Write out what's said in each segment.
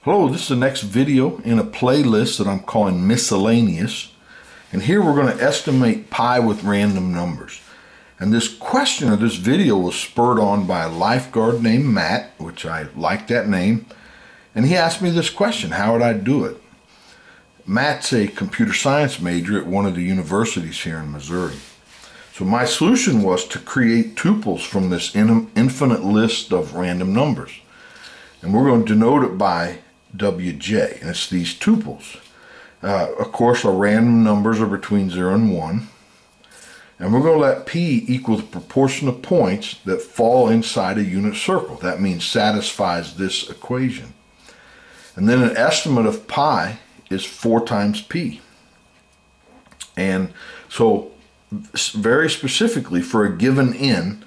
Hello, this is the next video in a playlist that I'm calling Miscellaneous. And here we're going to estimate pi with random numbers. And this question or this video was spurred on by a lifeguard named Matt, which I like that name. And he asked me this question: how would I do it? Matt's a computer science major at one of the universities here in Missouri. So my solution was to create tuples from this infinite list of random numbers. And we're going to denote it by Wj, and it's these tuples. Of course, our random numbers are between 0 and 1. And we're going to let p equal the proportion of points that fall inside a unit circle. That means satisfies this equation. And then an estimate of pi is 4 times p. And so very specifically for a given n,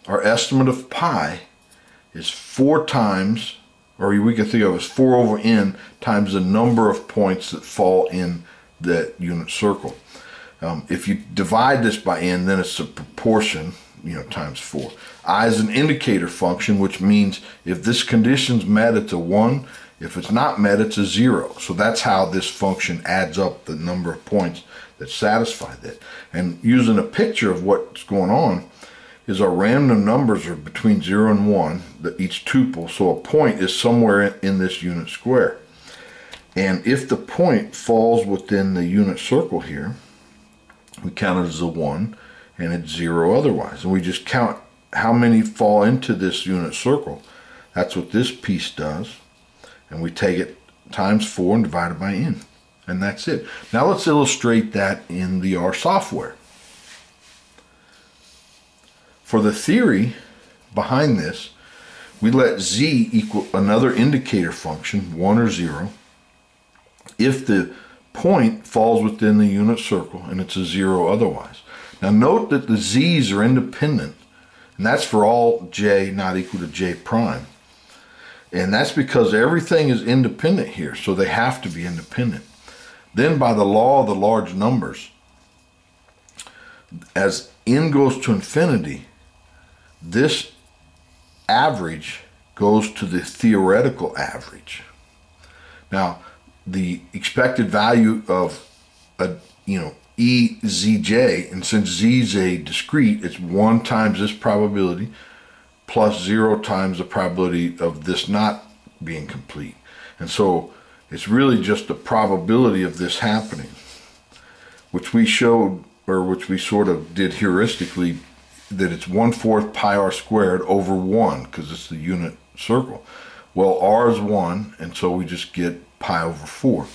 our estimate of pi is 4 times, or we can think of it as 4 over n times the number of points that fall in that unit circle. If you divide this by n, then it's a proportion, times 4. I is an indicator function, which means if this condition's met, it's a 1. If it's not met, it's a 0. So that's how this function adds up the number of points that satisfy that. And using a picture of what's going on is our random numbers are between 0 and 1, each tuple. So a point is somewhere in this unit square. And if the point falls within the unit circle here, we count it as a 1, and it's 0 otherwise. And we just count how many fall into this unit circle. That's what this piece does. And we take it times 4 and divide it by n. And that's it. Now let's illustrate that in the R software. For the theory behind this, we let z equal another indicator function, 1 or 0, if the point falls within the unit circle and it's a 0 otherwise. Now note that the z's are independent, and that's for all j not equal to j prime. And that's because everything is independent here, so they have to be independent. Then by the law of the large numbers, as n goes to infinity, this average goes to the theoretical average. Now, the expected value of EZJ, and since Z is a discrete, it's 1 times this probability plus 0 times the probability of this not being complete. And so it's really just the probability of this happening, which we showed, or which we sort of did heuristically, that it's 1/4 pi r squared over 1, because it's the unit circle. Well, r is 1, and so we just get pi over 4.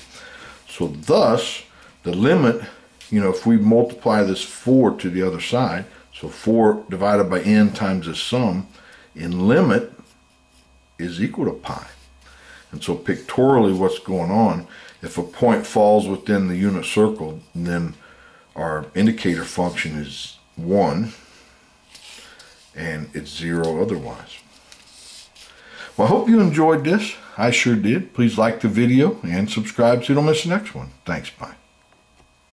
So thus, the limit, if we multiply this 4 to the other side, so 4 divided by n times the sum, in limit is equal to pi. And so pictorially what's going on, if a point falls within the unit circle, then our indicator function is 1, and it's 0 otherwise. Well, I hope you enjoyed this. I sure did. Please like the video and subscribe so you don't miss the next one. Thanks, bye.